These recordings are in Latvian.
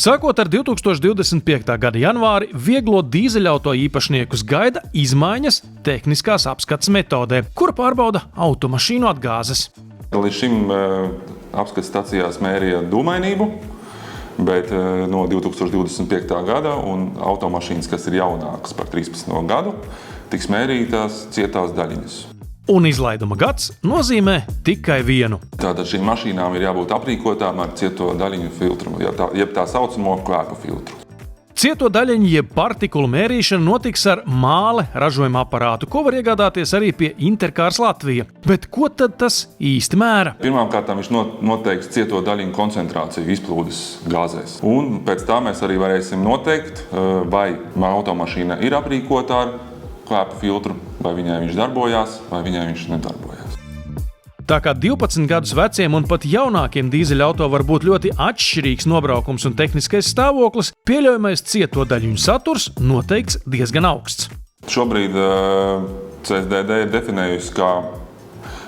Sākot ar 2025. gada janvāri, vieglo dīzeļauto īpašniekus gaida izmaiņas tehniskās apskates metodē, kura pārbauda automašīnu atgāzes. Līdz šim apskates stacijās mērīja dūmainību, bet no 2025. gada un automašīnas, kas ir jaunākas par 13. gadu, tiks mērītās cietās daļiņas. Un izlaiduma gads nozīmē tikai vienu. Tātad šīm mašīnām ir jābūt aprīkotām ar cieto daļiņu filtru, jeb tā saucamo kvēpa filtru. Cieto daļiņu jeb partikulu mērīšana notiks ar māle ražojuma aparātu, ko var iegādāties arī pie Intercars Latvija. Bet ko tad tas īsti mēra? Pirmkārt, viņš noteiks cieto daļiņu koncentrāciju izplūdes gāzēs. Un pēc tā mēs arī varēsim noteikt, vai automašīna ir aprīkota ar kvēpa filtru, vai viņai viņš darbojās, vai viņai viņš nedarbojās. Tā kā 12 gadus veciem un pat jaunākiem dīzeļauto var būt ļoti atšķirīgs nobraukums un tehniskais stāvoklis, pieļaujamais cieto daļiņu saturs noteikts diezgan augsts. Šobrīd CSDD ir definējusi kā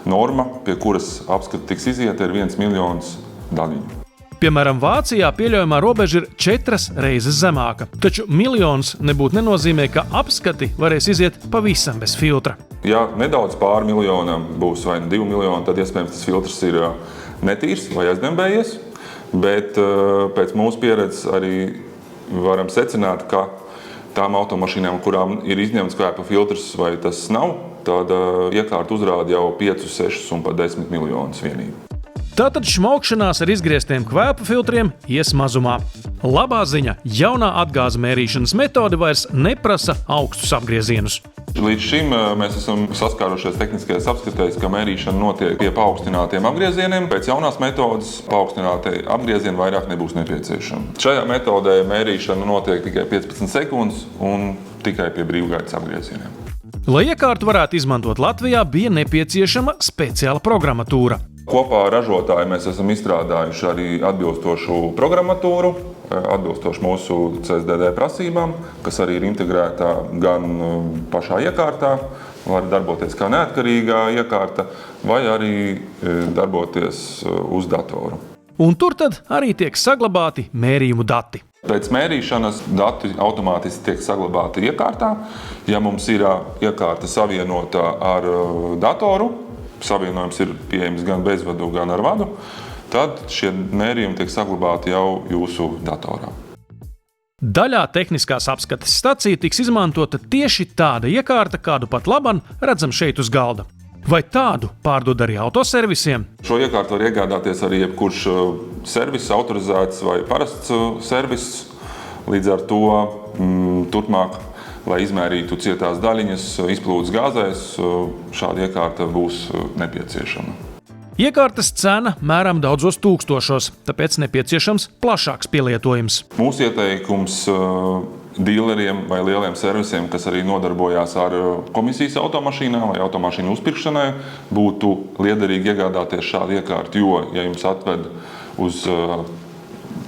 norma, pie kuras apskata tiks izieta, ir 1 miljons daļiņu. Piemēram, Vācijā pieļaujamā robeža ir 4 reizes zemāka, taču miljons nebūtu nenozīmē, ka apskati varēs iziet pavisam bez filtra. Ja nedaudz pāri miljonam būs vai 2 miljoni, tad iespējams tas filtrs ir netīrs vai aizdembējies, bet pēc mūsu pieredzes arī varam secināt, ka tām automašīnām, kurām ir izņemts kvēpa filtrs vai tas nav, tad iekārta uzrāda jau 5, 6 un pat 10 miljonus vienību. Tātad šmaukšanās ar izgrieztiem kvēpa filtriem ies mazumā. Labā ziņa – jaunā atgāzu mērīšanas metode vairs neprasa augstus apgriezienus. Līdz šim mēs esam saskārušies tehniskajās apskatēs, ka mērīšana notiek pie paaugstinātiem apgriezieniem. Pēc jaunās metodes paaugstinātie apgriezieni vairāk nebūs nepieciešami. Šajā metodē mērīšana notiek tikai 15 sekundes un tikai pie brīvgaitas apgriezieniem. Lai iekārtu varētu izmantot Latvijā, bija nepieciešama speciāla programmatūra. Kopā ar ražotāju mēs esam izstrādājuši arī atbilstošu programmatūru, atbilstoši mūsu CSDD prasībām, kas arī ir integrēta gan pašā iekārtā, var darboties kā neatkarīgā iekārta, vai arī darboties uz datoru. Un tur tad arī tiek saglabāti mērījumu dati. Pēc mērīšanas dati automātiski tiek saglabāti iekārtā. Ja mums ir iekārta savienota ar datoru, savienojums ir pieejams gan bezvadu, gan ar vadu, tad šie mērījumi tiek saglabāti jau jūsu datorā. Daļā tehniskās apskates stacija tiks izmantota tieši tāda iekārta, kādu pat laban redzam šeit uz galda. Vai tādu pārdod arī autoservisiem? Šo iekārtu var iegādāties arī jebkurš servis, autorizēts vai parasts servis. Līdz ar to turpmāk, lai izmērītu cietās daļiņas izplūdes gāzēs, šāda iekārta būs nepieciešama. Iekārtas cena mēram daudzos tūkstošos, tāpēc nepieciešams plašāks pielietojums. Mūsu ieteikums dīleriem vai lieliem servisiem, kas arī nodarbojās ar komisijas automašīnām vai automašīnu uzpirkšanai, būtu liederīgi iegādāties šādu iekārtu, jo, ja jums atved uz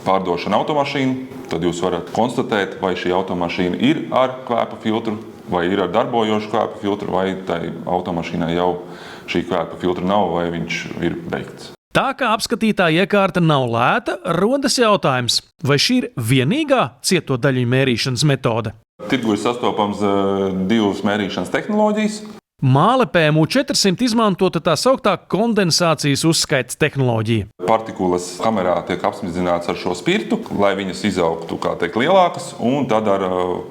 pārdošanu automašīnu, tad jūs varat konstatēt, vai šī automašīna ir ar kvēpa filtru, vai ir ar darbojošu kvēpa filtru, vai tai automašīnai jau šī kvēpa filtra nav, vai viņš ir beigts. Tā kā apskatītā iekārta nav lēta, rodas jautājums, vai šī ir vienīgā cieto daļiņu mērīšanas metode? Tirgu ir sastopams 2 mērīšanas tehnoloģijas. Māle PMU 400 izmantota tā sauktā kondensācijas uzskaites tehnoloģija. Partikulas kamerā tiek apsmidzināts ar šo spirtu, lai viņas izaugtu, lielākas, un tad ar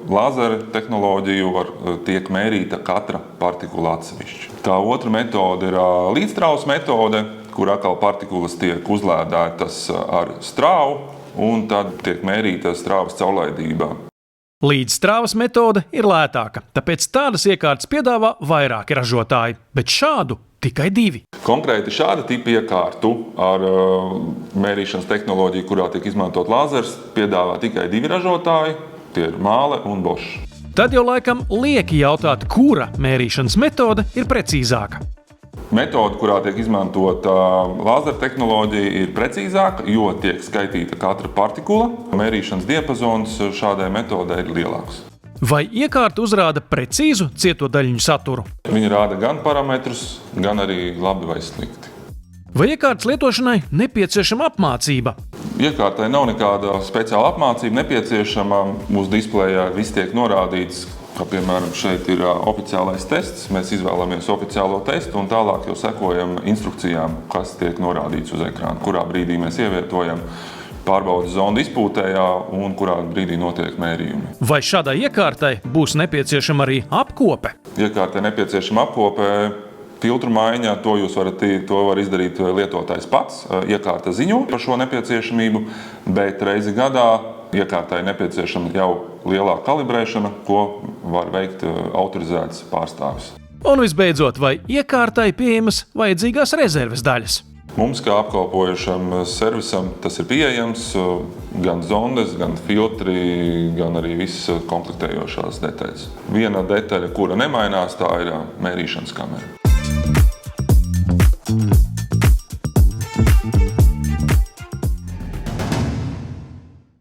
lāzera tehnoloģiju tiek mērīta katra partikula atsevišķi. Tā otra metode ir līdzstrāvas metode, kur atkal partikulas tiek uzlādētas ar strāvu, un tad tiek mērīta strāvas caurlaidība. Līdzstrāvas metode ir lētāka, tāpēc tādas iekārtas piedāvā vairāki ražotāji, bet šādu tikai 2. Konkrēti šāda tipa iekārtu ar mērīšanas tehnoloģiju, kurā tiek izmantot lāzers, piedāvā tikai 2 ražotāji, tie ir Māle un Bosch. Tad jau laikam lieki jautāt, kura mērīšanas metode ir precīzāka. Metode, kurā tiek izmantota lāzera tehnoloģija, ir precīzāka, jo tiek skaitīta katra partikula. Mērīšanas diapazons šādai metodei ir lielāks. Vai iekārta uzrāda precīzu cieto daļiņu saturu? Viņa rāda gan parametrus, gan arī labi vai slikti. Vai iekārtas lietošanai nepieciešama apmācība? Iekārtai nav nekāda speciāla apmācība nepieciešama. Uz displejā viss tiek norādīts, kā piemēram šeit ir oficiālais tests. Mēs izvēlamies oficiālo testu un tālāk jau sekojam instrukcijām, kas tiek norādīts uz ekrāna, kurā brīdī mēs ievietojam pārbaudes zondu izpūtējā un kurā brīdī notiek mērījumi. Vai šādai iekārtai būs nepieciešama arī apkope? Iekārtai nepieciešama apkope, filtru maiņa, to var izdarīt lietotājs pats. Iekārta ziņo par šo nepieciešamību, bet reizi gadā iekārtai nepieciešama jau lielāka kalibrēšana, ko var veikt autorizēts pārstāvis. Un visbeidzot, vai iekārtai pieejamas vajadzīgās rezerves daļas? Mums, kā apkalpojušam servisam, tas ir pieejams gan zondes, gan filtri, gan arī visas komplektējošās detaļas. Viena detaļa, kura nemainās, tā ir mērīšanas kamera.